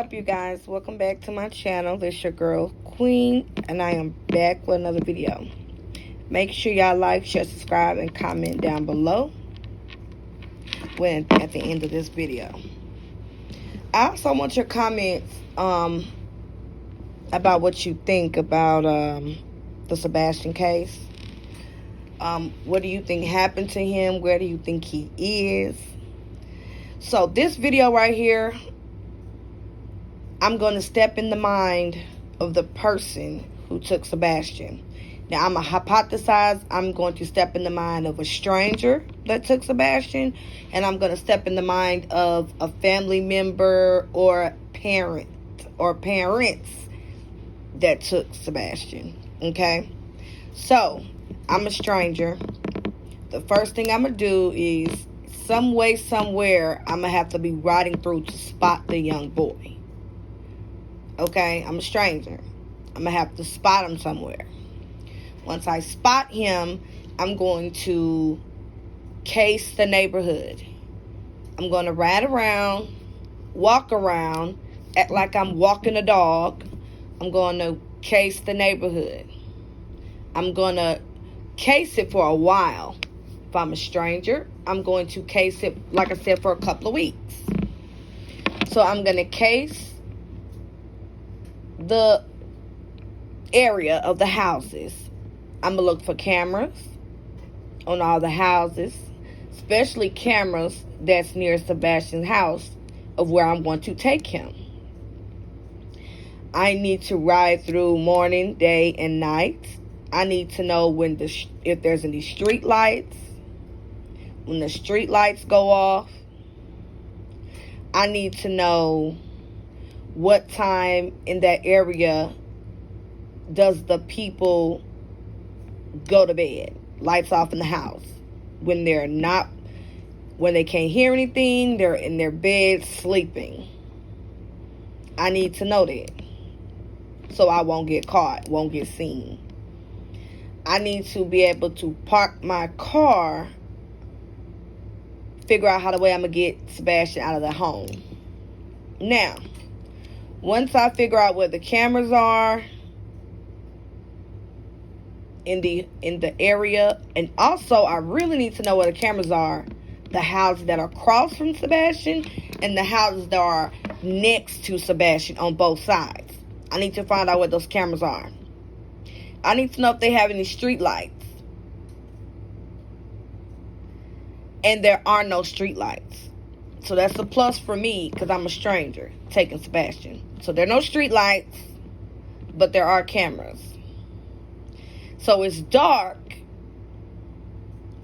up, you guys? Welcome back to my channel. This your girl Queen, and I am back with another video. Make sure y'all like, share, subscribe, and comment down below at the end of this video. I also want your comments about what you think about the Sebastian case. What do you think happened to him? Where do you think he is? So this video right here, I'm going to step in the mind of the person who took Sebastian. Now, I'm going to hypothesize. I'm going to step in the mind of a stranger that took Sebastian. And I'm going to step in the mind of a family member or parent or parents that took Sebastian. Okay? So, I'm a stranger. The first thing I'm going to do is, some way, somewhere, I'm going to have to be riding through to spot the young boy. Okay? I'm a stranger. I'm going to have to spot him somewhere. Once I spot him, I'm going to case the neighborhood. I'm going to ride around, walk around, act like I'm walking a dog. I'm going to case the neighborhood. I'm going to case it for a while. If I'm a stranger, I'm going to case it, like I said, for a couple of weeks. So I'm going to case the area of the houses. I'm going to look for cameras on all the houses, especially cameras that's near Sebastian's house of where I'm going to take him. I need to ride through morning, day, and night. I need to know if there's any street lights. When the street lights go off, I need to know what time in that area does the people go to bed. Lights off in the house. When they can't hear anything, they're in their bed sleeping. I need to know that, so I won't get caught, won't get seen. I need to be able to park my car, figure out how the way I'm going to get Sebastian out of the home. Now, once I figure out where the cameras are in the area, and also I really need to know where the cameras are, the houses that are across from Sebastian and the houses that are next to Sebastian on both sides. I need to find out where those cameras are. I need to know if they have any street lights. And there are no street lights. So that's a plus for me, because I'm a stranger taking Sebastian. So there are no street lights, but there are cameras. So it's dark.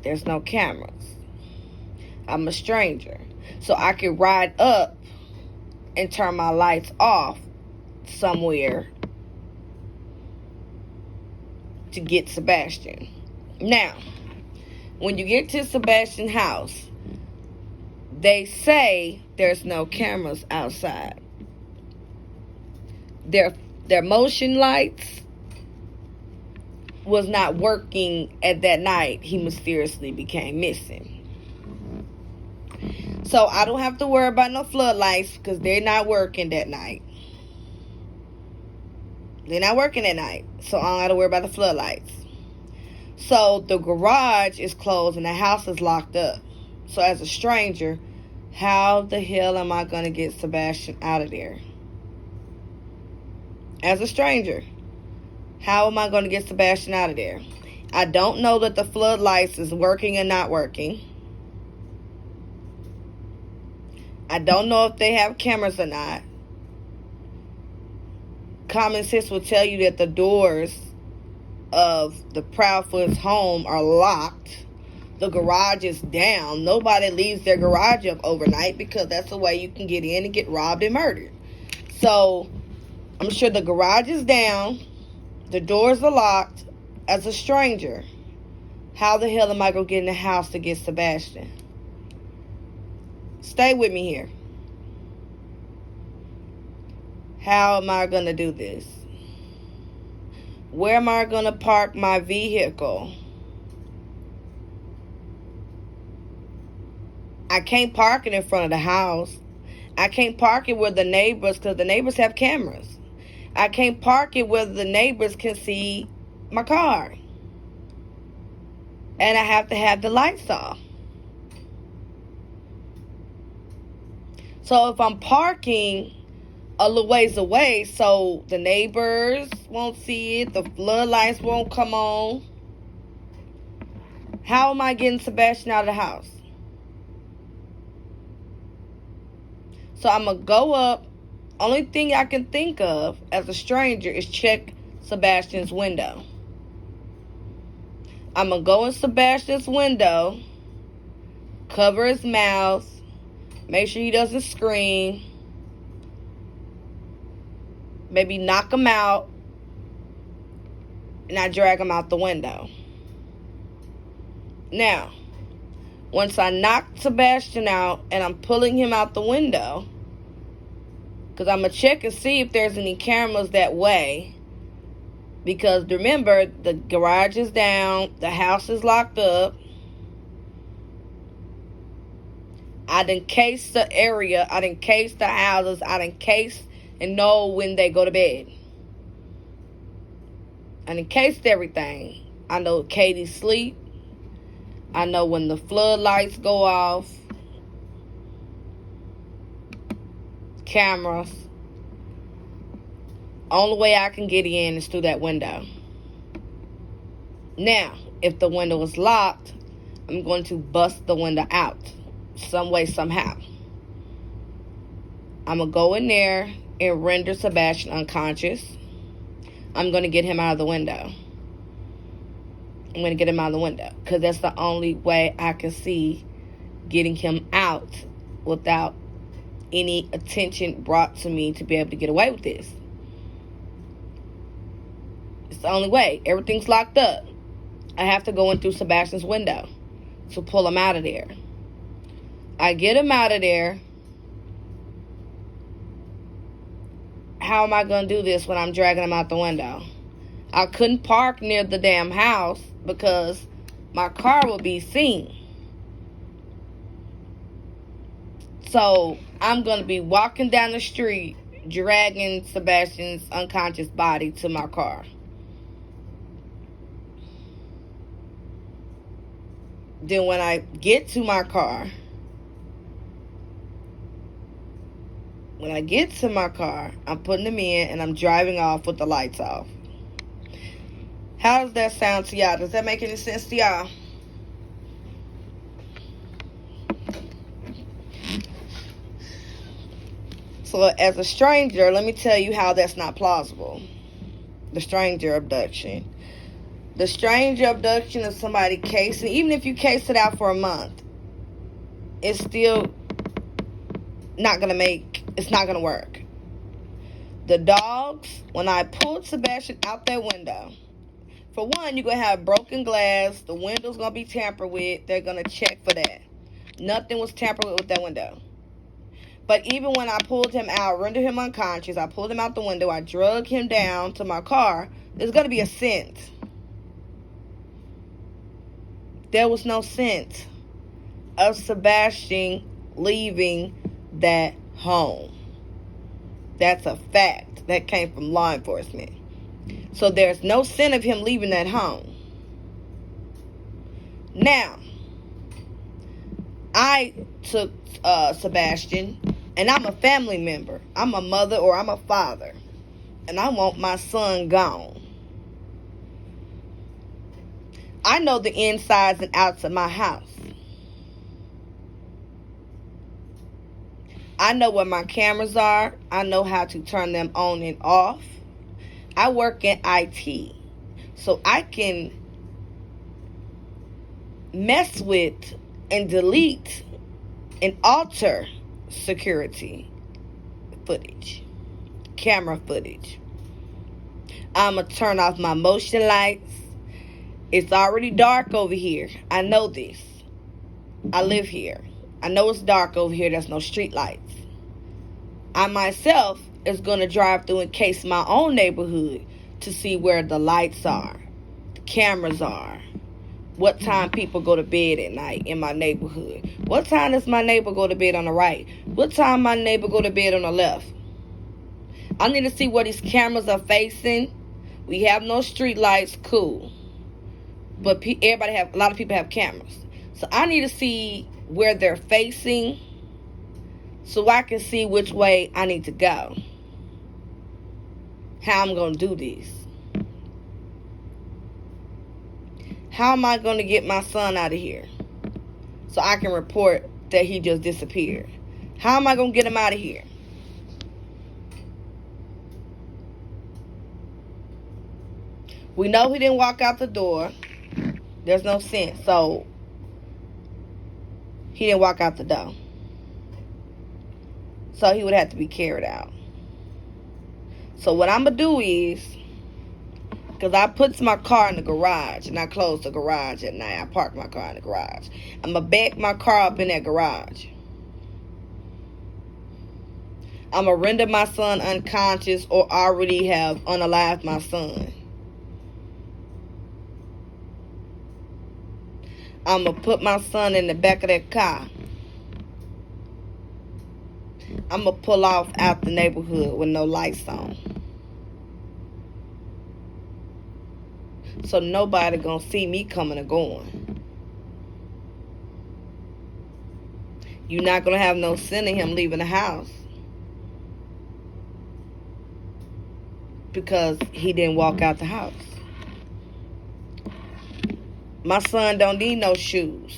There's no cameras. I'm a stranger. So I can ride up and turn my lights off somewhere to get Sebastian. Now, when you get to Sebastian's house, they say there's no cameras outside. Their motion lights was not working at that night. He mysteriously became missing. So I don't have to worry about no floodlights, because they're not working that night. They're not working at night, so I don't have to worry about the floodlights. So the garage is closed and the house is locked up. So as a stranger, how the hell am I going to get Sebastian out of there? As a stranger, how am I going to get Sebastian out of there? I don't know that the floodlights is working or not working. I don't know if they have cameras or not. Common sense will tell you that the doors of the Proudfoot's home are locked. The garage is down. Nobody leaves their garage up overnight, because that's the way you can get in and get robbed and murdered. So I'm sure the garage is down. The doors are locked. As a stranger, how the hell am I going to get in the house to get Sebastian? Stay with me here. How am I going to do this? Where am I going to park my vehicle? I can't park it in front of the house. I can't park it where the neighbors, because the neighbors have cameras. I can't park it where the neighbors can see my car. And I have to have the lights off. So if I'm parking a little ways away so the neighbors won't see it, the floodlights won't come on, how am I getting Sebastian out of the house? So I'm going to go up. Only thing I can think of as a stranger is check Sebastian's window. I'm going to go in Sebastian's window, cover his mouth, make sure he doesn't scream, maybe knock him out, and I drag him out the window. Now, once I knock Sebastian out and I'm pulling him out the window, because I'm going to check and see if there's any cameras that way. Because remember, the garage is down, the house is locked up. I done cased the area, I done cased the houses, I done cased and know when they go to bed. I done cased everything. I know Katie sleep. I know when the floodlights go off. Cameras. Only way I can get in is through that window. Now, if the window is locked, I'm going to bust the window out. Some way, somehow. I'm going to go in there and render Sebastian unconscious. I'm going to get him out of the window. I'm going to get him out of the window. Because that's the only way I can see getting him out without any attention brought to me to be able to get away with this. It's the only way. Everything's locked up. I have to go in through Sebastian's window to pull him out of there. I get him out of there. How am I going to do this when I'm dragging him out the window? I couldn't park near the damn house because my car would be seen. So I'm going to be walking down the street, dragging Sebastian's unconscious body to my car. Then when I get to my car, I'm putting them in and I'm driving off with the lights off. How does that sound to y'all? Does that make any sense to y'all? So as a stranger, let me tell you how that's not plausible. The stranger abduction. The stranger abduction of somebody casing, even if you case it out for a month, it's still not going to work. The dogs, when I pulled Sebastian out that window, for one, you're going to have broken glass. The window's going to be tampered with. They're going to check for that. Nothing was tampered with that window. But even when I pulled him out, rendered him unconscious, I pulled him out the window, I drug him down to my car, there's going to be a scent. There was no scent of Sebastian leaving that home. That's a fact. That came from law enforcement. So there's no scent of him leaving that home. Now, I took Sebastian, and I'm a family member. I'm a mother or I'm a father. And I want my son gone. I know the insides and outs of my house. I know where my cameras are. I know how to turn them on and off. I work in IT. So I can mess with and delete and alter security footage, camera footage. I'm going to turn off my motion lights. It's already dark over here. I know this. I live here. I know it's dark over here. There's no street lights. I myself is going to drive through and case my own neighborhood to see where the lights are, the cameras are, what time people go to bed at night in my neighborhood. What time does my neighbor go to bed on the right? What time my neighbor go to bed on the left? I need to see where these cameras are facing. We have no street lights, cool. But a lot of people have cameras. So I need to see where they're facing so I can see which way I need to go. How I'm going to do this. How am I going to get my son out of here so I can report that he just disappeared? How am I going to get him out of here? We know he didn't walk out the door. There's no sense. So, he didn't walk out the door. So, he would have to be carried out. So, what I'm going to do is, because I put my car in the garage, and I close the garage at night. I park my car in the garage. I'm going to back my car up in that garage. I'm going to render my son unconscious or already have unalived my son. I'm going to put my son in the back of that car. I'm going to pull off out the neighborhood with no lights on. So nobody going to see me coming or going. You're not going to have no sin in him leaving the house. Because he didn't walk out the house. My son don't need no shoes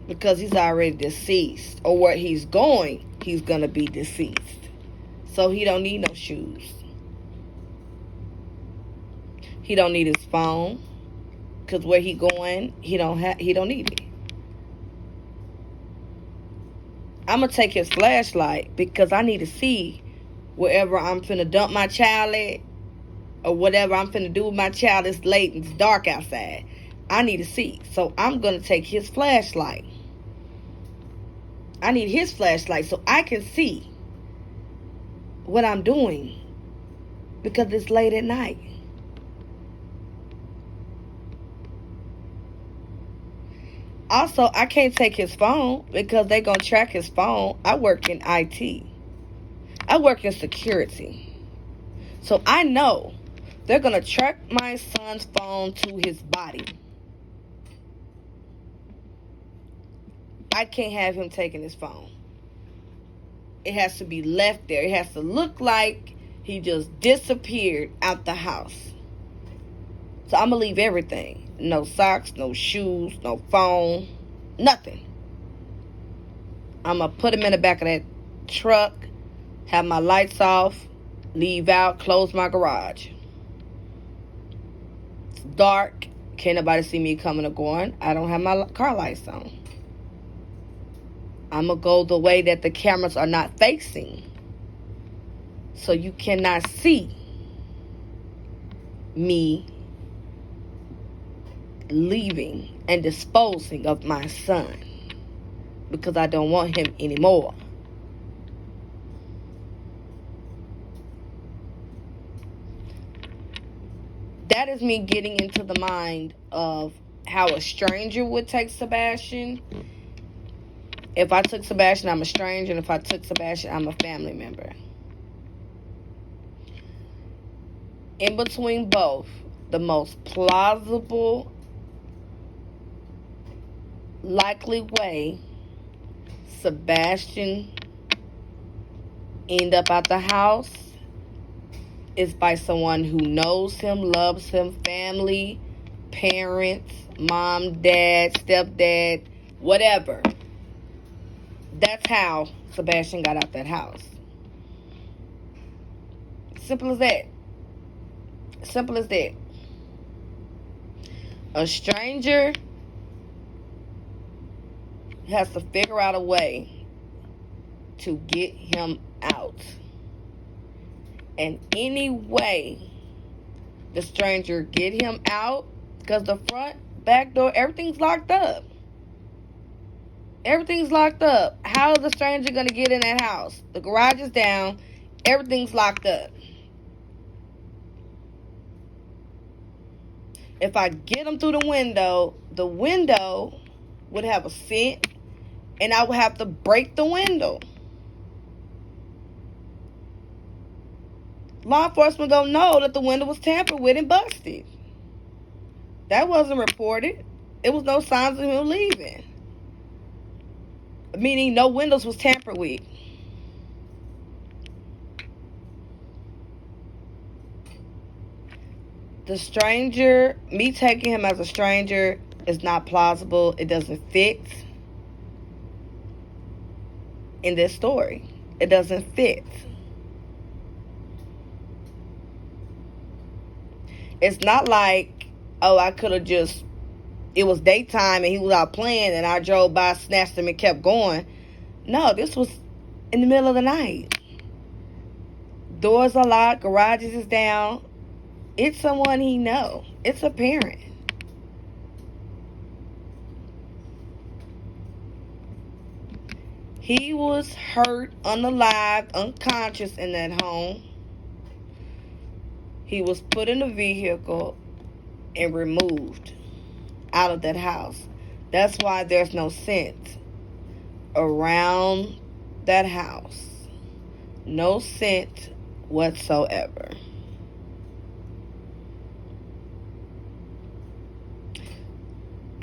because he's already deceased. Or where he's going, he's going to be deceased. So he don't need no shoes. He don't need his phone because where he going, he don't need it. I'm going to take his flashlight because I need to see wherever I'm finna dump my child at. Or whatever I'm finna do with my child. It's late and it's dark outside. I need to see. So I'm going to take his flashlight. I need his flashlight so I can see what I'm doing. Because it's late at night. Also, I can't take his phone because they're going to track his phone. I work in IT. I work in security. So I know they're going to track my son's phone to his body. I can't have him taking his phone. It has to be left there. It has to look like he just disappeared out the house. So I'm going to leave everything. No socks, no shoes, no phone, nothing. I'm going to put him in the back of that truck, have my lights off, leave out, close my garage. Dark, can't nobody see me coming or going. I don't have my car lights on. I'm going to go the way that the cameras are not facing. So you cannot see me leaving and disposing of my son. Because I don't want him anymore. That is me getting into the mind of how a stranger would take Sebastian. If I took Sebastian, I'm a stranger. And if I took Sebastian, I'm a family member. In between both, the most plausible, likely way Sebastian end up at the house is by someone who knows him, loves him, family, parents, mom, dad, stepdad, whatever. That's how Sebastian got out that house. Simple as that. Simple as that. A stranger has to figure out a way to get him out. And any way the stranger get him out, because the front, back door, everything's locked up. Everything's locked up. How is the stranger going to get in that house? The garage is down. Everything's locked up. If I get him through the window would have a scent, and I would have to break the window. Law enforcement gonna know that the window was tampered with and busted. That wasn't reported. It was no signs of him leaving. Meaning no windows was tampered with. The stranger, me taking him as a stranger is not plausible. It doesn't fit in this story. It doesn't fit. It's not like, oh, I could have just, it was daytime and he was out playing and I drove by, snatched him and kept going. No, this was in the middle of the night. Doors are locked, garages is down. It's someone he know. It's a parent. He was hurt, unalived, unconscious in that home. He was put in a vehicle and removed out of that house. That's why there's no scent around that house. No scent whatsoever.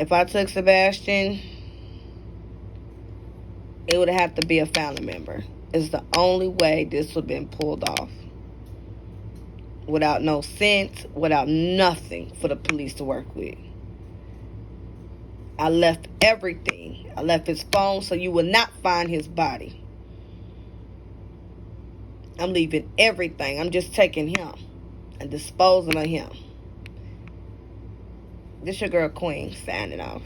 If I took Sebastian, it would have to be a family member. It's the only way this would have been pulled off. Without no scent, without nothing for the police to work with. I left everything. I left his phone so you will not find his body. I'm leaving everything. I'm just taking him and disposing of him. This your girl Queen signing off.